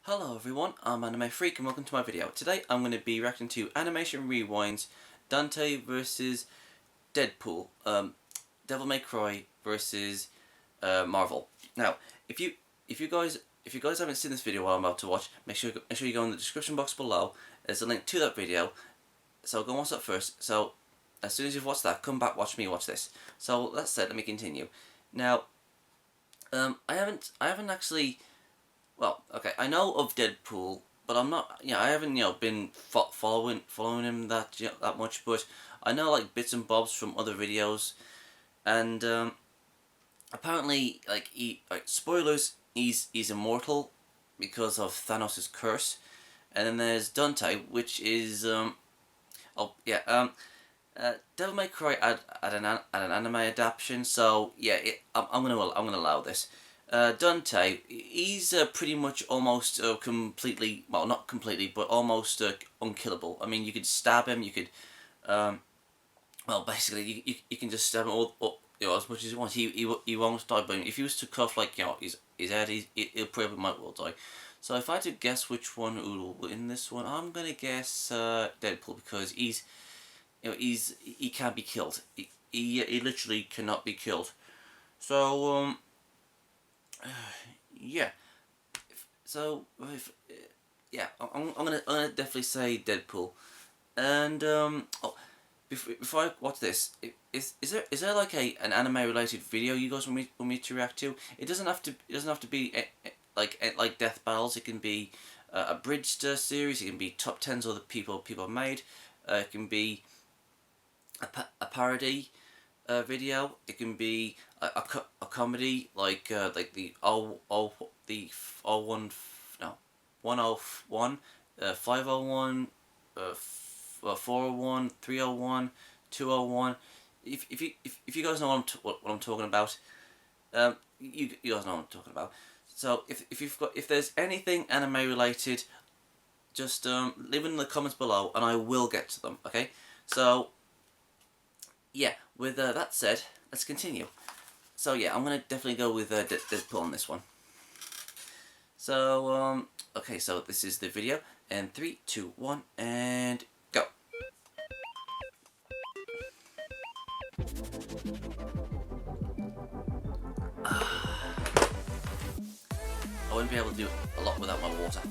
Hello everyone, I'm Anime Freak and welcome to my video. Today I'm going to be reacting to Animation Rewind's Dante versus Deadpool, Devil May Cry versus Marvel. Now, if you guys haven't seen this video while I'm about to watch, make sure you go in the description box below. There's a link to that video. So go and watch that first. So as soon as you've watched that, come back, watch me watch this. So that said, let me continue. Now, I haven't actually. Well, okay, I know of Deadpool, but I'm not. I haven't been following him that much. But I know like bits and bobs from other videos, and apparently, spoilers, he's immortal because of Thanos' curse, and then there's Dante, which is Devil May Cry at an anime adaptation. So yeah, I'm gonna allow this. Dante, he's pretty much almost completely, well, not completely, but almost unkillable. I mean, you could stab him, you could, well, basically, you can just stab him all as much as you want. He won't die, but if he was to cuff, his head, he'll probably might well die. So if I had to guess which one will win this one, I'm gonna guess Deadpool, because he can't be killed. He literally cannot be killed. So, yeah. I'm gonna definitely say Deadpool. And before I watch this, is there like an anime related video you guys want me to react to? It doesn't have to be like Death Battles. It can be a abridged series. It can be top 10s of the people have made. It can be a parody video. It can be a comedy like the 101 501 401 301 201. If you guys know what I'm talking about, you guys know what I'm talking about. So if there's anything anime related, just leave it in the comments below and I will get to them. Okay, so yeah, with that said, let's continue. So yeah, I'm gonna definitely go with Deadpool on this one. So okay, so this is the video, and 3, 2, 1, and go. I wouldn't be able to do a lot without my water.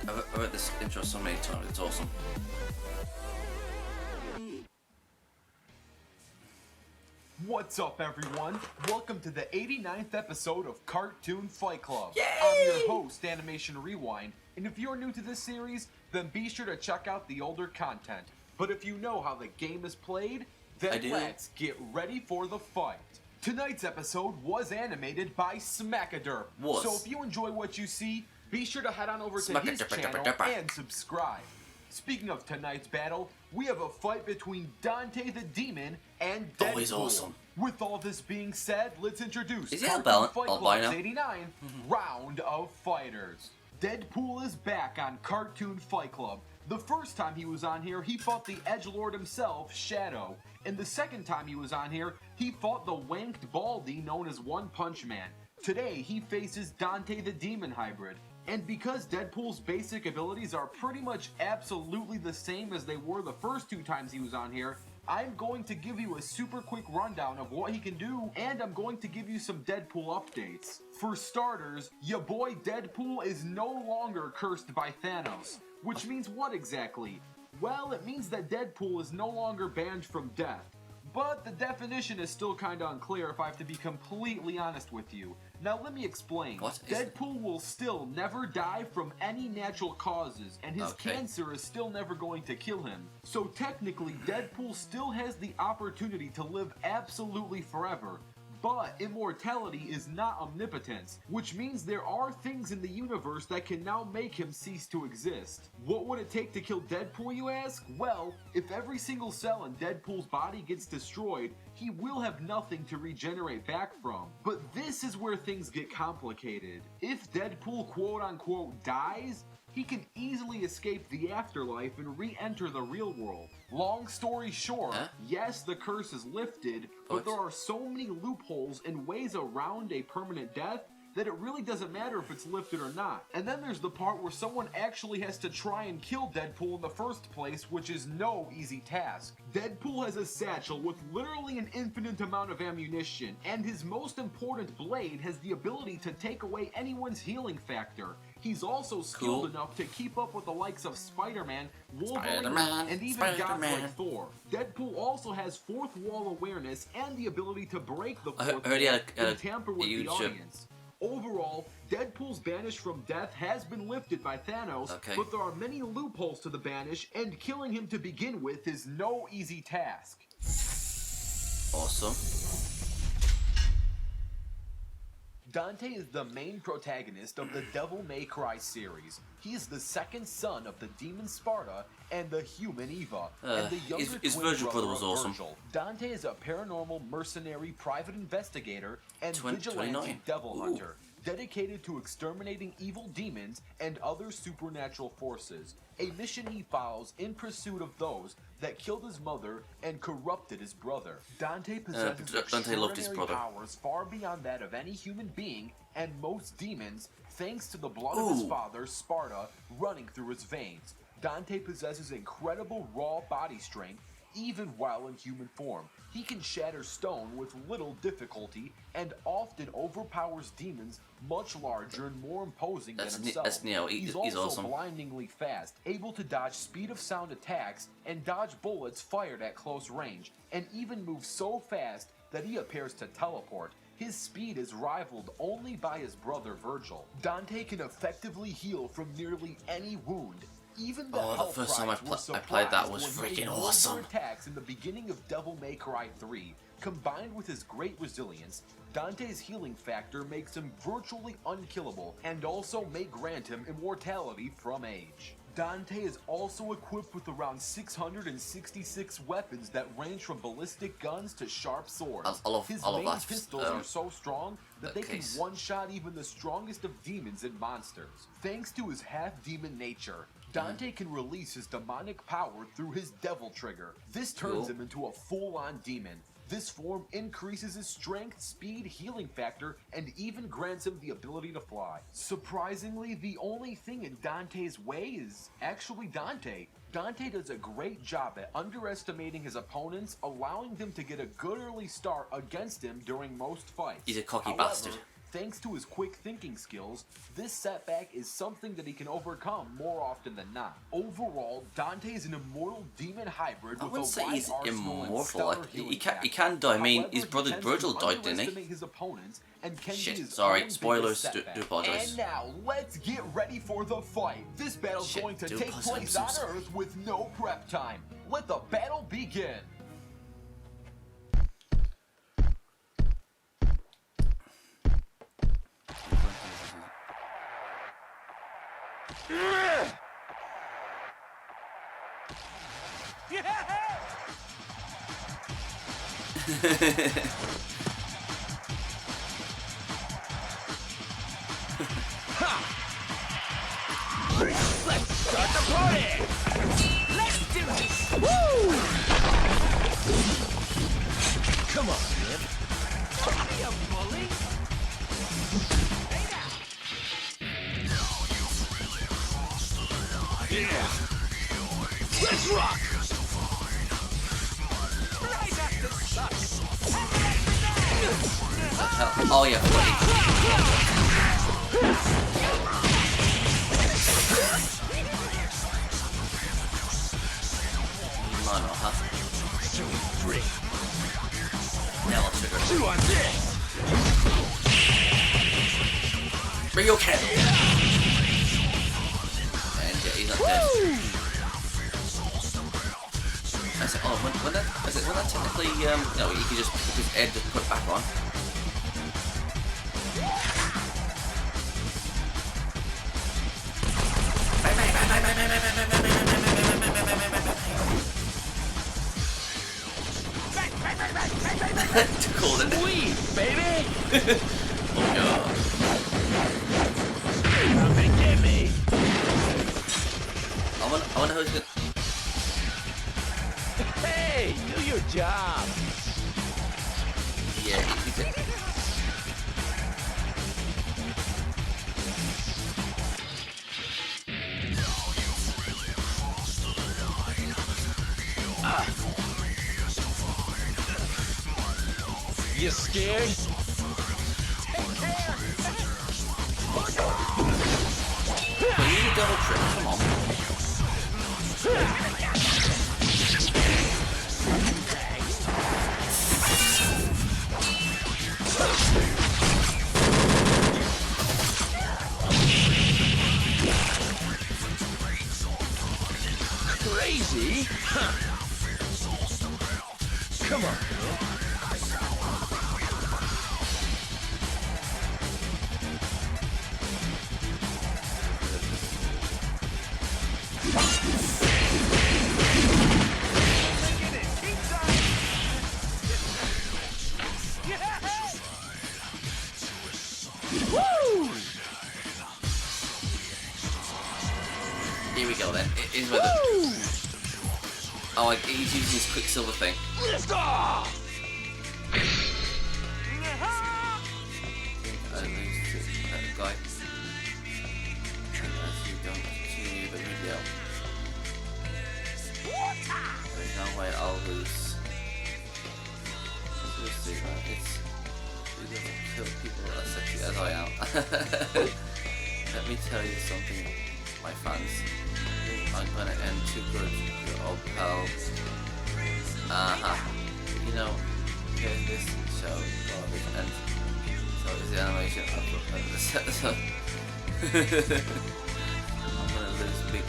I've heard this intro so many times, it's awesome. What's up, everyone? Welcome to the 89th episode of Cartoon Fight Club. Yay! I'm your host, Animation Rewind, and if you're new to this series, then be sure to check out the older content. But if you know how the game is played, then let's get ready for the fight. Tonight's episode was animated by Smackaderp. So if you enjoy what you see, be sure to head on over to his channel and subscribe. Speaking of tonight's battle, we have a fight between Dante the Demon and Deadpool. Oh, he's awesome. With all this being said, let's introduce Cartoon Fight Club's 89th Round of Fighters. Deadpool is back on Cartoon Fight Club. The first time he was on here, he fought the edgelord himself, Shadow. And the second time he was on here, he fought the wanked baldy known as One Punch Man. Today, he faces Dante the Demon hybrid. And because Deadpool's basic abilities are pretty much absolutely the same as they were the first two times he was on here, I'm going to give you a super quick rundown of what he can do, and I'm going to give you some Deadpool updates. For starters, ya boy Deadpool is no longer cursed by Thanos. Which means what exactly? Well, it means that Deadpool is no longer banned from death. But the definition is still kinda unclear if I have to be completely honest with you. Now let me explain. Deadpool will still never die from any natural causes, and his cancer is still never going to kill him. So technically, Deadpool still has the opportunity to live absolutely forever. But immortality is not omnipotence, which means there are things in the universe that can now make him cease to exist. What would it take to kill Deadpool, you ask? Well, if every single cell in Deadpool's body gets destroyed, he will have nothing to regenerate back from. But this is where things get complicated. If Deadpool quote-unquote dies, he can easily escape the afterlife and re-enter the real world. Long story short, yes, the curse is lifted, but there are so many loopholes and ways around a permanent death that it really doesn't matter if it's lifted or not. And then there's the part where someone actually has to try and kill Deadpool in the first place, which is no easy task. Deadpool has a satchel with literally an infinite amount of ammunition, and his most important blade has the ability to take away anyone's healing factor. He's also skilled enough to keep up with the likes of Spider-Man, Wolverine, and even gods like Thor. Deadpool also has fourth wall awareness and the ability to break the fourth wall and tamper with the audience. Overall, Deadpool's banish from death has been lifted by Thanos, but there are many loopholes to the banish, and killing him to begin with is no easy task. Awesome. Dante is the main protagonist of the Devil May Cry series. He is the second son of the demon Sparta and the human Eva, and the younger his twin Virgil brother was of awesome. Virgil. Dante is a paranormal mercenary private investigator and vigilante devil hunter, dedicated to exterminating evil demons and other supernatural forces, a mission he follows in pursuit of those that killed his mother and corrupted his brother. Dante possesses extraordinary powers far beyond that of any human being and most demons, thanks to the blood of his father, Sparta, running through his veins. Dante possesses incredible raw body strength, even while in human form. He can shatter stone with little difficulty and often overpowers demons much larger and more imposing than himself. He's also awesome. Blindingly fast, able to dodge speed of sound attacks and dodge bullets fired at close range, and even moves so fast that he appears to teleport. His speed is rivaled only by his brother Virgil. Dante can effectively heal from nearly any wound. Even the first time I played that was freaking awesome. Attacks in the beginning of Devil May Cry 3, combined with his great resilience, Dante's healing factor makes him virtually unkillable and also may grant him immortality from age. Dante is also equipped with around 666 weapons that range from ballistic guns to sharp swords. His main pistols are so strong that they can one-shot even the strongest of demons and monsters. Thanks to his half-demon nature, Dante can release his demonic power through his devil trigger. This turns him into a full-on demon. This form increases his strength, speed, healing factor, and even grants him the ability to fly. Surprisingly, the only thing in Dante's way is actually Dante. Dante does a great job at underestimating his opponents, allowing them to get a good early start against him during most fights. He's a cocky bastard. Thanks to his quick thinking skills, this setback is something that he can overcome more often than not. Overall, Dante is an immortal demon hybrid with a wide arsenal and stellar healing factor. He can die. I mean, his brother Virgil died, didn't he? His opponents and can Shit, sorry, spoilers, do apologize. And now, let's get ready for the fight. This battle's going to take place on Earth with no prep time. Let the battle begin. Let's start the party! Let's do this! Woo! Come on, man. Don't be a bully! Hey now! Yeah! Let's rock! Right after suck! Oh yeah, Mono, huh? Now I'll trigger. Chew on this! Bring your candle! And yeah, he's not dead. I said, oh, when that technically, no, you can just Ed just put it back on. Called it. Sweet, baby! Oh god. Come and get me! know who's gonna... Hey, do your job. Yeah, he's it. You scared? But you need a double trick, come on. Crazy? Huh. Come on. Here we go then. It is where the... Oh, like, he's using his Quicksilver thing. Lift off! I lose to that guy. As you don't continue the video. There's no way I'll lose. We'll see, man. It's... We don't kill people as sexy as I am. Let me tell you something, my fans. I'm gonna end too good, your old pal. You know, here's this show, and so is the animation of this episode. I'm gonna lose big.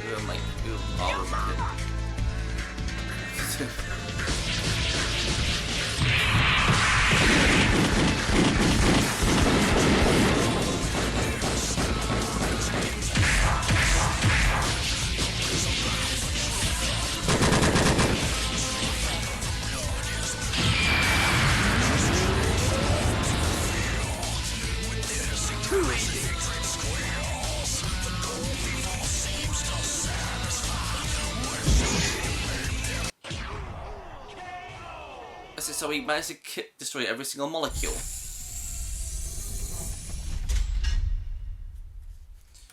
You're all of it. So he managed to destroy every single molecule.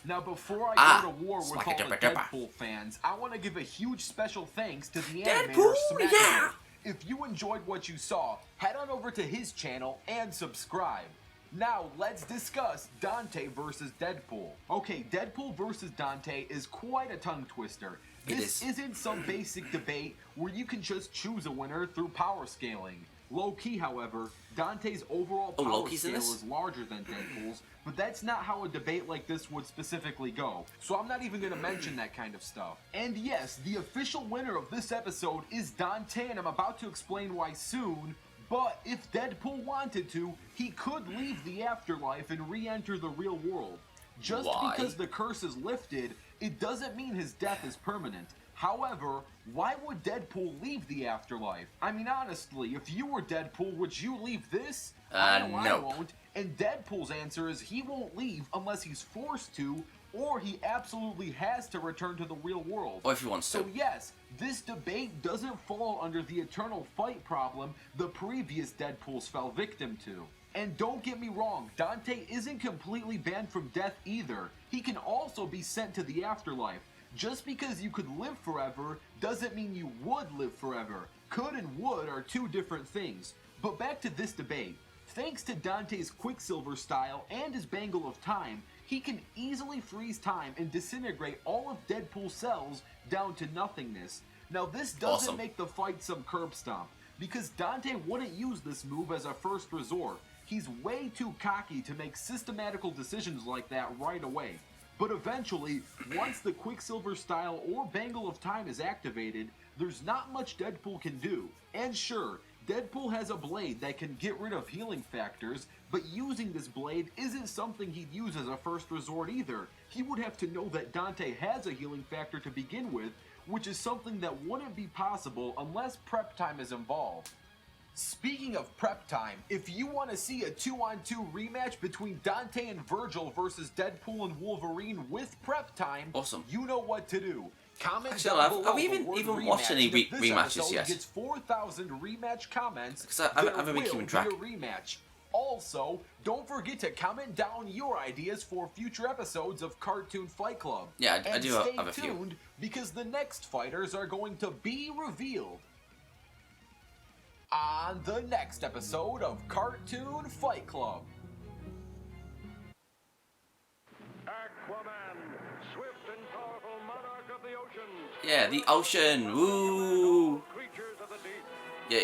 Now, before I go to war with all the Deadpool fans, I want to give a huge special thanks to the animator Smack. If you enjoyed what you saw, head on over to his channel and subscribe. Now, let's discuss Dante versus Deadpool. Okay, Deadpool versus Dante is quite a tongue twister. This isn't some basic debate where you can just choose a winner through power scaling. Low-key, however, Dante's overall power scale is larger than Deadpool's, but that's not how a debate like this would specifically go, so I'm not even going to mention that kind of stuff. And yes, the official winner of this episode is Dante, and I'm about to explain why soon, but if Deadpool wanted to, he could leave the afterlife and re-enter the real world. Just because the curse is lifted, it doesn't mean his death is permanent. However, why would Deadpool leave the afterlife? I mean, honestly, if you were Deadpool, would you leave this? I know I won't. And Deadpool's answer is he won't leave unless he's forced to, or he absolutely has to return to the real world. Or if he wants to. So yes, this debate doesn't fall under the eternal fight problem the previous Deadpools fell victim to. And don't get me wrong, Dante isn't completely banned from death either. He can also be sent to the afterlife. Just because you could live forever doesn't mean you would live forever. Could and would are two different things. But back to this debate. Thanks to Dante's Quicksilver style and his Bangle of Time, he can easily freeze time and disintegrate all of Deadpool's cells down to nothingness. Now this doesn't make the fight some curb stomp, because Dante wouldn't use this move as a first resort. He's way too cocky to make systematical decisions like that right away. But eventually, once the Quicksilver style or Bangle of Time is activated, there's not much Deadpool can do. And sure, Deadpool has a blade that can get rid of healing factors, but using this blade isn't something he'd use as a first resort either. He would have to know that Dante has a healing factor to begin with, which is something that wouldn't be possible unless prep time is involved. Speaking of prep time, if you want to see a 2-on-2 rematch between Dante and Virgil versus Deadpool and Wolverine with prep time, Awesome. you know what to do. Comment Actually, down below have we the even word watched any rematch, and if this rematches episode yet? gets 4,000 rematch comments, 'Cause I haven't been keeping track. there will be a rematch. Also, don't forget to comment down your ideas for future episodes of Cartoon Fight Club. Yeah, I and do stay have a few. tuned because the next fighters are going to be revealed on the next episode of Cartoon Fight Club. Aquaman, swift and powerful monarch of the oceans. Yeah, the ocean. Woo! Creatures of the deep. Yeah,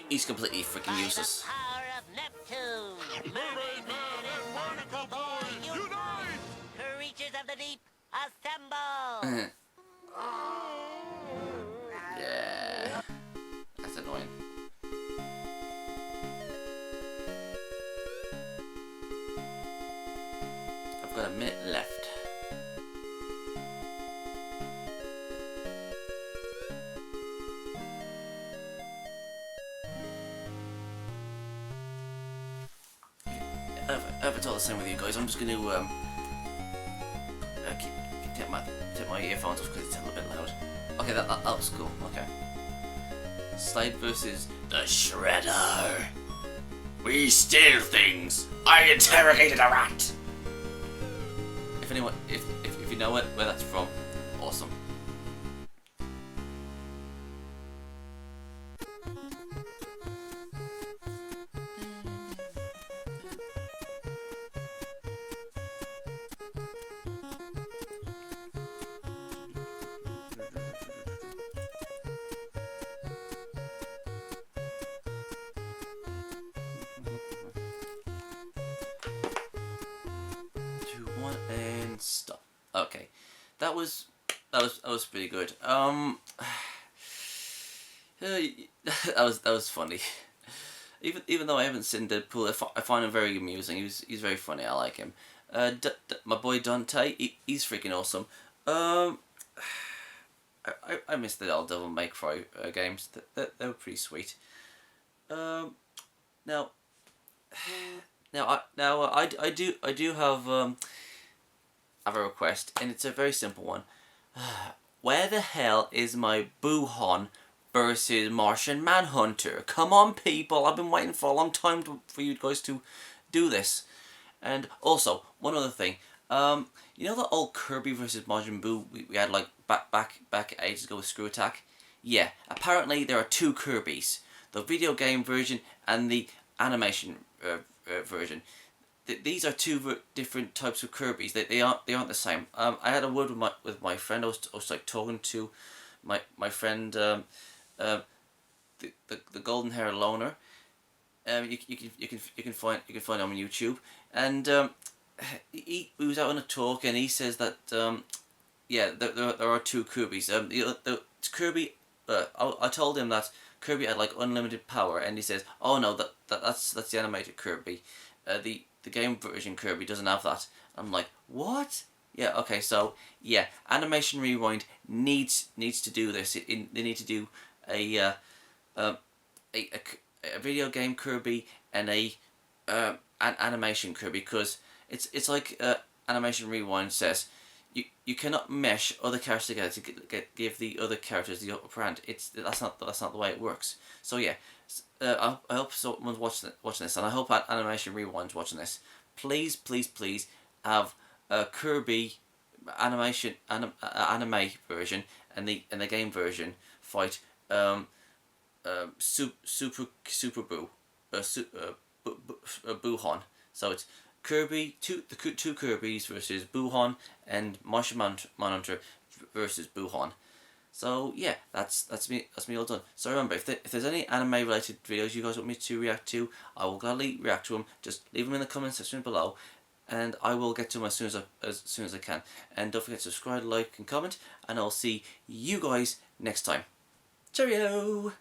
he's completely freaking useless. Power of Neptune! Mermaid Man and Barnacle Boy, unite! Creatures of the deep, assemble! Yeah, that's annoying. I've got a minute left. If it's all the same with you guys, I'm just going to take my earphones off because it's a little bit loud. Okay, that was cool. Okay. Slade versus the Shredder. We steal things. I interrogated a rat. If anyone, if you know where that's from, awesome. And stop. Okay, that was pretty good. That was funny. Even though I haven't seen Deadpool, I find him very amusing. He's very funny. I like him. My boy Dante, he's freaking awesome. I missed the old Devil May Cry games. They were pretty sweet. Now I do have a request, and it's a very simple one. Where the hell is my Buhon versus Martian Manhunter? Come on, people! I've been waiting for a long time for you guys to do this. And also, one other thing. You know that old Kirby versus Majin Buu we had like back ages ago with Screw Attack? Yeah, apparently there are two Kirbys. The video game version and the animation version. These are two different types of Kirbys. They aren't the same. I had a word with my friend. I was like talking to my friend, the golden hair loner. You can find him on YouTube, and he was out on a talk, and he says that yeah, there are two Kirbys. The Kirby. I told him that Kirby had like unlimited power, and he says, "Oh no, that's the animated Kirby. The game version Kirby doesn't have that." I'm like, what? Yeah, okay, so yeah, Animation Rewind needs to do this. They need to do a video game Kirby and an animation Kirby, because it's like Animation Rewind says, you cannot mesh other characters together to give the other characters the upper hand. That's not the way it works. So yeah, I hope someone's watching this, and I hope Animation Rewind's watching this. Please have a Kirby anime version and the game version fight Super Boo, Buhon. So it's Kirby, two Kirbys versus Buhon, and Martian Manhunter versus Buhon. So yeah, that's me all done. So remember, if there's any anime related videos you guys want me to react to, I will gladly react to them. Just leave them in the comment section below, and I will get to them as soon as I can. And don't forget to subscribe, like, and comment, and I'll see you guys next time. Cheerio!